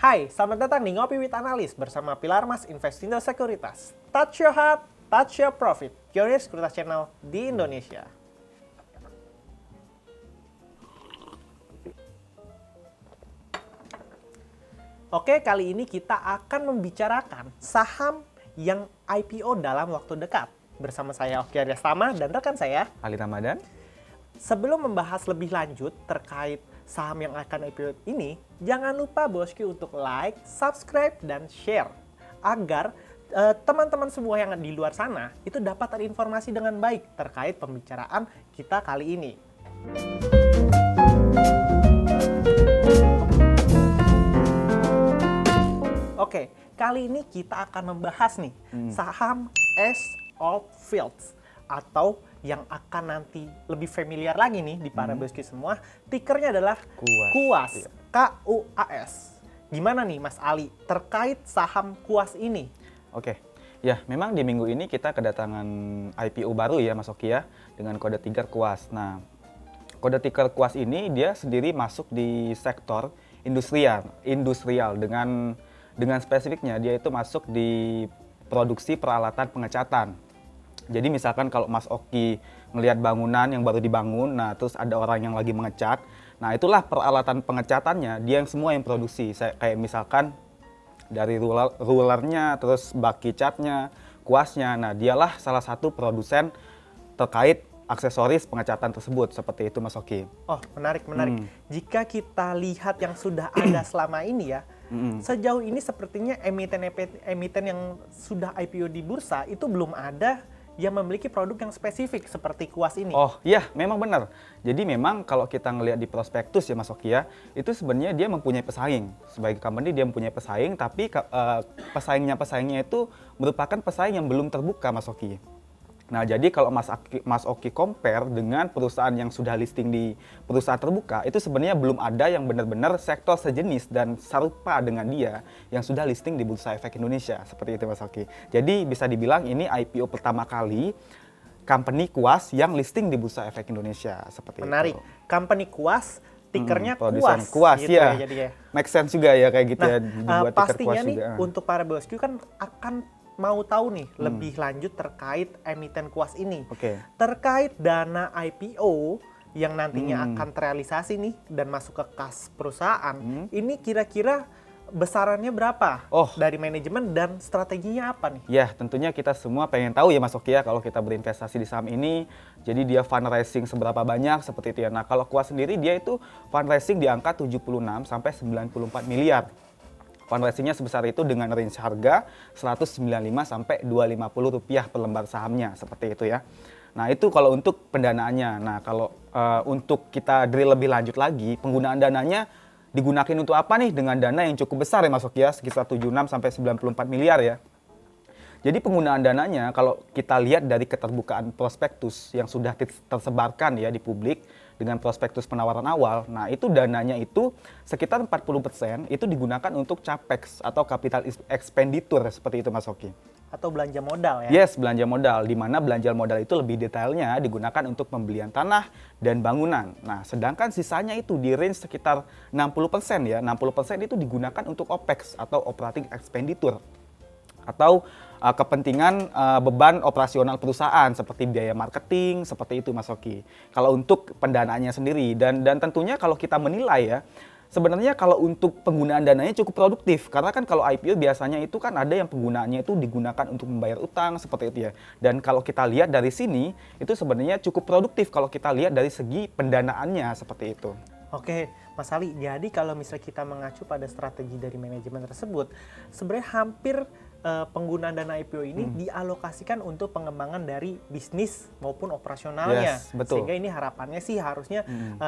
Hai, selamat datang di Ngopi with Analis bersama Pilar Mas Investindo Sekuritas. Touch your heart, touch your profit. Pionir Sekuritas Channel di Indonesia. Oke, kali ini kita akan membicarakan saham yang IPO dalam waktu dekat. Bersama saya Oki Aryastama dan rekan saya Ali Ramadan. Sebelum membahas lebih lanjut terkait saham yang akan IPO ini, jangan lupa bosku untuk like, subscribe, dan share agar teman-teman semua yang di luar sana itu dapat terinformasi dengan baik terkait pembicaraan kita kali ini. Oke, kali ini kita akan membahas nih saham S Oilfields atau yang akan nanti lebih familiar lagi nih di para bosku semua, tikernya adalah Kuas, Iya. KUAS. Gimana nih Mas Ali terkait saham Kuas ini? Oke, ya memang di minggu ini kita kedatangan IPO baru ya Mas Oki ya, dengan kode ticker Kuas. Nah, kode ticker Kuas ini dia sendiri masuk di sektor industrial dengan spesifiknya dia itu masuk di produksi peralatan pengecatan. Jadi misalkan kalau Mas Oki ngelihat bangunan yang baru dibangun, nah terus ada orang yang lagi mengecat, nah itulah peralatan pengecatannya, dia yang semua yang produksi. Kayak misalkan dari rulernya, terus baki catnya, kuasnya, nah dialah salah satu produsen terkait aksesoris pengecatan tersebut, seperti itu Mas Oki. Oh, menarik. Jika kita lihat yang sudah ada selama ini ya, sejauh ini sepertinya emiten yang sudah IPO di bursa itu belum ada yang memiliki produk yang spesifik seperti Kuas ini. Oh iya, memang benar. Jadi memang kalau kita ngelihat di prospektus ya Mas Oki ya, itu sebenarnya dia mempunyai pesaing. Sebagai company dia mempunyai pesaing, tapi pesaingnya itu merupakan pesaing yang belum terbuka Mas Oki. Nah, jadi kalau Mas Oki compare dengan perusahaan yang sudah listing di perusahaan terbuka, itu sebenarnya belum ada yang benar-benar sektor sejenis dan serupa dengan dia yang sudah listing di Bursa Efek Indonesia, seperti itu Mas Oki. Jadi bisa dibilang ini IPO pertama kali company Kuas yang listing di Bursa Efek Indonesia, seperti Menarik. itu. Company Kuas, tikernya Produsen Kuas gitu ya. ya. Jadi ya. Make sense juga ya kayak gitu ya, Pastinya dibuat tiker Kuas nih juga. untuk para bosku kan akan mau tahu nih lebih lanjut terkait emiten Kuas ini. Oke. Terkait dana IPO yang nantinya akan terrealisasi nih dan masuk ke kas perusahaan, ini kira-kira besarannya berapa Oh. dari manajemen dan strateginya apa nih? Ya, tentunya kita semua pengen tahu ya Mas Oki ya kalau kita berinvestasi di saham ini, jadi dia fundraising seberapa banyak seperti itu ya. Nah, kalau Kuas sendiri dia itu fundraising di angka 76 sampai 94 miliar. Fundraisingnya sebesar itu dengan range harga 195 sampai 250 rupiah per lembar sahamnya, seperti itu ya. Nah, itu kalau untuk pendanaannya. Nah, kalau untuk kita drill lebih lanjut lagi, penggunaan dananya digunakan untuk apa nih dengan dana yang cukup besar ya Mas Oki ya, sekitar 76 sampai 94 miliar ya. Jadi penggunaan dananya kalau kita lihat dari keterbukaan prospektus yang sudah tersebarkan ya di publik dengan prospektus penawaran awal, nah itu dananya itu sekitar 40% itu digunakan untuk capex atau capital expenditure seperti itu Mas Oki. Atau belanja modal ya? Yes, belanja modal, di mana belanja modal itu lebih detailnya digunakan untuk pembelian tanah dan bangunan. Nah, sedangkan sisanya itu di range sekitar 60% ya, 60% itu digunakan untuk OPEX atau operating expenditure atau kepentingan beban operasional perusahaan seperti biaya marketing, seperti itu Mas Oki. Kalau untuk pendanaannya sendiri dan tentunya kalau kita menilai ya, sebenarnya kalau untuk penggunaan dananya cukup produktif karena kan kalau IPO biasanya itu kan ada yang penggunaannya itu digunakan untuk membayar utang seperti itu ya. Dan kalau kita lihat dari sini itu sebenarnya cukup produktif kalau kita lihat dari segi pendanaannya seperti itu. Oke, Mas Ali, jadi kalau misalnya kita mengacu pada strategi dari manajemen tersebut, sebenarnya hampir penggunaan dana IPO ini dialokasikan untuk pengembangan dari bisnis maupun operasionalnya. Yes, betul. Sehingga ini harapannya sih harusnya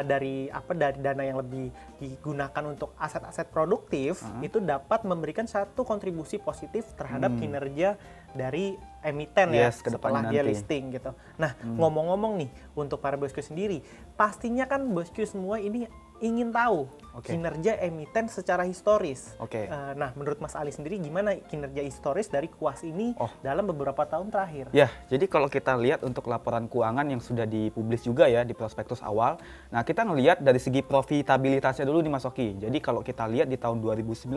dari dana yang lebih digunakan untuk aset-aset produktif itu dapat memberikan satu kontribusi positif terhadap kinerja dari emiten ya Yes, ke setelah depannya dia nanti. listing gitu. Nah, ngomong-ngomong nih untuk para bosku sendiri, pastinya kan bosku semua ini ingin tahu Oke. kinerja emiten secara historis. Oke. Nah, menurut Mas Ali sendiri gimana kinerja historis dari Kuas ini Oh. dalam beberapa tahun terakhir? Ya, jadi kalau kita lihat untuk laporan keuangan yang sudah dipublis juga ya di prospektus awal, nah kita ngelihat dari segi profitabilitasnya dulu nih Mas Oki. Jadi kalau kita lihat di tahun 2019,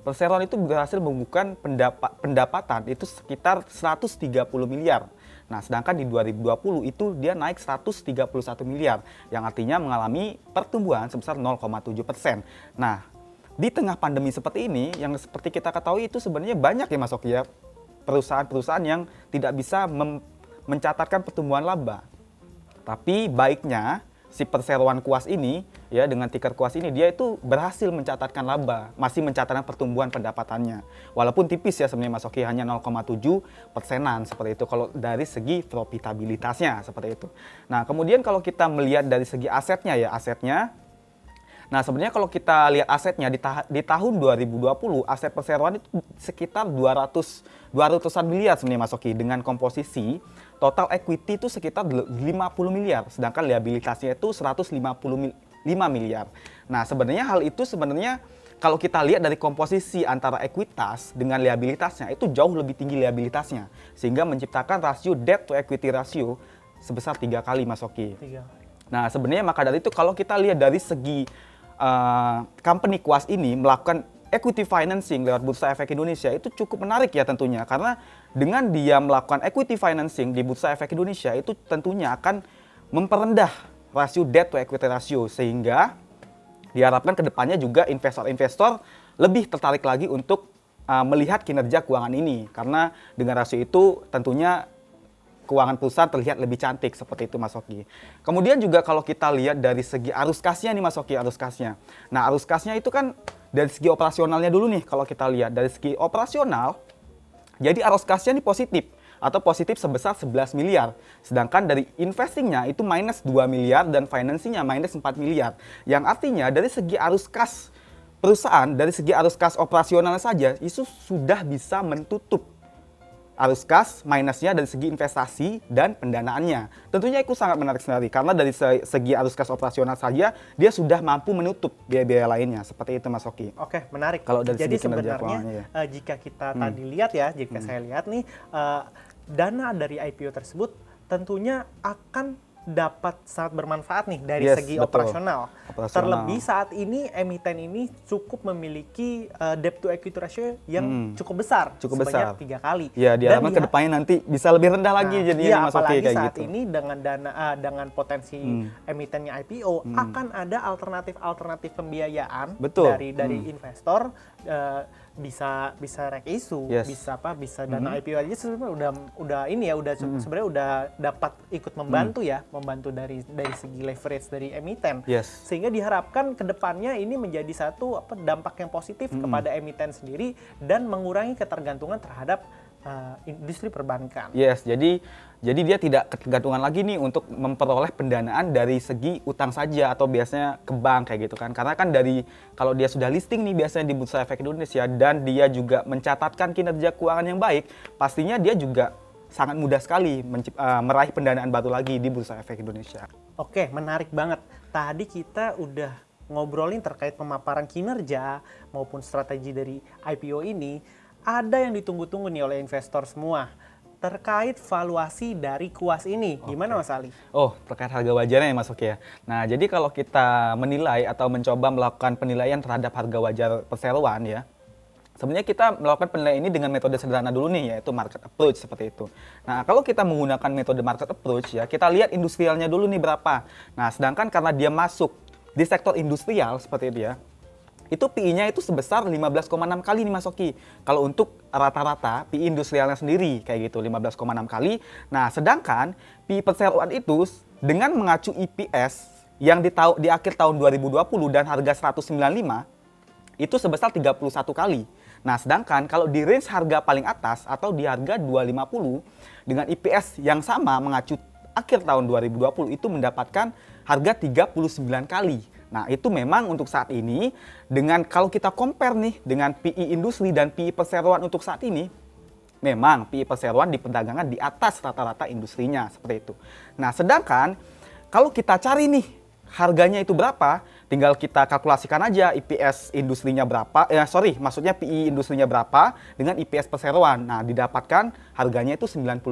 Perseroan itu berhasil membukukan pendapatan itu sekitar 130 miliar. Nah, sedangkan di 2020 itu dia naik 131 miliar, yang artinya mengalami pertumbuhan sebesar 0,7%. Nah, di tengah pandemi seperti ini, yang seperti kita ketahui itu sebenarnya banyak ya Mas Oki ya, perusahaan-perusahaan yang tidak bisa mencatatkan pertumbuhan laba. Tapi baiknya si Perseroan Kuas ini ya dengan ticker Kuas ini dia itu berhasil mencatatkan laba, masih mencatatkan pertumbuhan pendapatannya. Walaupun tipis ya sebenarnya Mas Oki, hanya 0,7%-an seperti itu kalau dari segi profitabilitasnya seperti itu. Nah, kemudian kalau kita melihat dari segi asetnya ya, nah sebenarnya kalau kita lihat asetnya di tahun 2020 aset Perseroan itu sekitar 200-an miliar sebenarnya Mas Oki, dengan komposisi total equity itu sekitar 50 miliar, sedangkan liabilitasnya itu 155 miliar. Nah, sebenarnya hal itu sebenarnya kalau kita lihat dari komposisi antara ekuitas dengan liabilitasnya itu jauh lebih tinggi liabilitasnya, sehingga menciptakan rasio debt to equity ratio sebesar 3 kali Mas Oki. 3. Nah, sebenarnya maka dari itu kalau kita lihat dari segi company Kuas ini melakukan equity financing lewat Bursa Efek Indonesia itu cukup menarik ya tentunya, karena dengan dia melakukan equity financing di Bursa Efek Indonesia itu tentunya akan memperendah rasio debt to equity ratio, sehingga diharapkan kedepannya juga investor-investor lebih tertarik lagi untuk melihat kinerja keuangan ini, karena dengan rasio itu tentunya keuangan perusahaan terlihat lebih cantik seperti itu Mas Oki. Kemudian juga kalau kita lihat dari segi arus kasnya nih Mas Oki, arus kasnya. Nah, arus kasnya itu kan dari segi operasionalnya dulu nih, kalau kita lihat dari segi operasional, jadi arus kasnya ini positif atau positif sebesar 11 miliar. Sedangkan dari investingnya itu minus 2 miliar dan financingnya minus 4 miliar. Yang artinya dari segi arus kas perusahaan, dari segi arus kas operasional saja itu sudah bisa menutup arus kas minusnya dari segi investasi dan pendanaannya. Tentunya itu sangat menarik sekali, karena dari segi arus kas operasional saja dia sudah mampu menutup biaya-biaya lainnya. Seperti itu Mas Oki. Oke, menarik. Kalau dari Jadi segi kinerja sebenarnya keuangannya ya. jika kita tadi lihat ya, jika saya lihat nih, dana dari IPO tersebut tentunya akan dapat sangat bermanfaat nih dari Yes, segi betul. operasional. Terlebih saat ini emiten ini cukup memiliki debt to equity ratio yang cukup besar, Cukup sebanyak besar. 3 kali. Ya, diharapkan Dan kedepannya nanti bisa lebih rendah lagi jadinya iya, Mas Oki apalagi kayak saat gitu. ini dengan dengan potensi emitennya IPO akan ada alternatif pembiayaan Betul. dari investor, bisa rek issue, Yes. bisa dana IPO aja sebenarnya udah ini ya, sebenarnya udah dapat ikut membantu membantu dari segi leverage dari emiten. Yes. Sehingga diharapkan kedepannya ini menjadi satu dampak yang positif kepada emiten sendiri dan mengurangi ketergantungan terhadap industri perbankan. Yes, jadi dia tidak ketergantungan lagi nih untuk memperoleh pendanaan dari segi utang saja atau biasanya ke bank kayak gitu kan. Karena kan kalau dia sudah listing nih biasanya di Bursa Efek Indonesia dan dia juga mencatatkan kinerja keuangan yang baik, pastinya dia juga sangat mudah sekali meraih pendanaan baru lagi di Bursa Efek Indonesia. Oke, menarik banget. Tadi kita udah ngobrolin terkait pemaparan kinerja maupun strategi dari IPO ini. Ada yang ditunggu-tunggu nih oleh investor semua terkait valuasi dari Kuas ini. Gimana Mas Ali? Oh, terkait harga wajarnya ya Mas Oki ya. Nah, jadi kalau kita menilai atau mencoba melakukan penilaian terhadap harga wajar Perseroan ya, sebenarnya kita melakukan penilaian ini dengan metode sederhana dulu nih, yaitu market approach seperti itu. Nah, kalau kita menggunakan metode market approach ya, kita lihat industrialnya dulu nih berapa. Nah, sedangkan karena dia masuk di sektor industrial seperti itu ya, itu PI-nya itu sebesar 15,6 kali nih Mas Oki. Kalau untuk rata-rata PI industrialnya sendiri kayak gitu 15,6 kali. Nah, sedangkan PI Perseroan itu dengan mengacu EPS yang di akhir tahun 2020 dan harga 195 itu sebesar 31 kali. Nah, sedangkan kalau di range harga paling atas atau di harga 250 dengan EPS yang sama mengacu akhir tahun 2020 itu mendapatkan harga 39 kali. Nah, itu memang untuk saat ini dengan kalau kita compare nih dengan PI industri dan PI Perseroan untuk saat ini, memang PI Perseroan diperdagangkan di atas rata-rata industrinya seperti itu. Nah, sedangkan kalau kita cari nih harganya itu berapa, tinggal kita kalkulasikan aja IPS industrinya berapa, maksudnya PI industrinya berapa dengan IPS perseroan. Nah, didapatkan harganya itu 99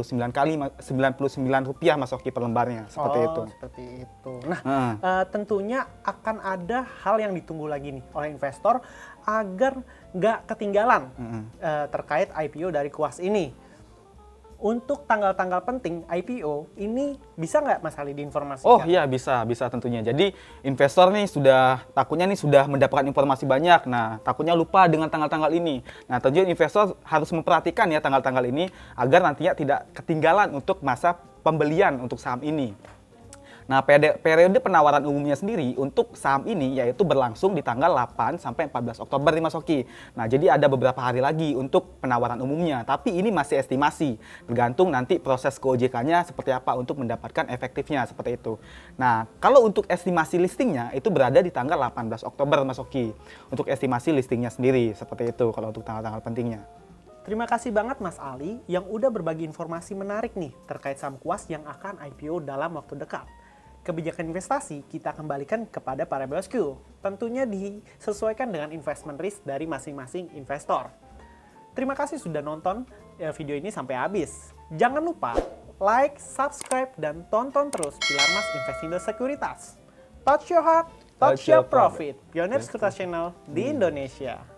rupiah Mas Oki per lembarnya, seperti itu. Seperti itu. Nah, tentunya akan ada hal yang ditunggu lagi nih oleh investor agar nggak ketinggalan terkait IPO dari Kuas ini. Untuk tanggal-tanggal penting IPO ini bisa nggak Mas Ali diinformasikan? Oh iya, bisa tentunya. Jadi investor nih takutnya sudah mendapatkan informasi banyak. Nah, takutnya lupa dengan tanggal-tanggal ini. Nah, tentunya investor harus memperhatikan ya tanggal-tanggal ini agar nantinya tidak ketinggalan untuk masa pembelian untuk saham ini. Nah, periode penawaran umumnya sendiri untuk saham ini yaitu berlangsung di tanggal 8 sampai 14 Oktober nih Mas Oki. Nah, jadi ada beberapa hari lagi untuk penawaran umumnya, tapi ini masih estimasi, tergantung nanti proses ke OJK-nya seperti apa untuk mendapatkan efektifnya, seperti itu. Nah, kalau untuk estimasi listingnya itu berada di tanggal 18 Oktober Mas Oki. Untuk estimasi listingnya sendiri, seperti itu kalau untuk tanggal-tanggal pentingnya. Terima kasih banget Mas Ali yang udah berbagi informasi menarik nih terkait saham Kuas yang akan IPO dalam waktu dekat. Kebijakan investasi kita kembalikan kepada para bosku. Tentunya disesuaikan dengan investment risk dari masing-masing investor. Terima kasih sudah nonton video ini sampai habis. Jangan lupa like, subscribe, dan tonton terus Pilar Mas Investindo Sekuritas. Touch your heart, touch your profit. Pionir Sekuritas Channel di Indonesia.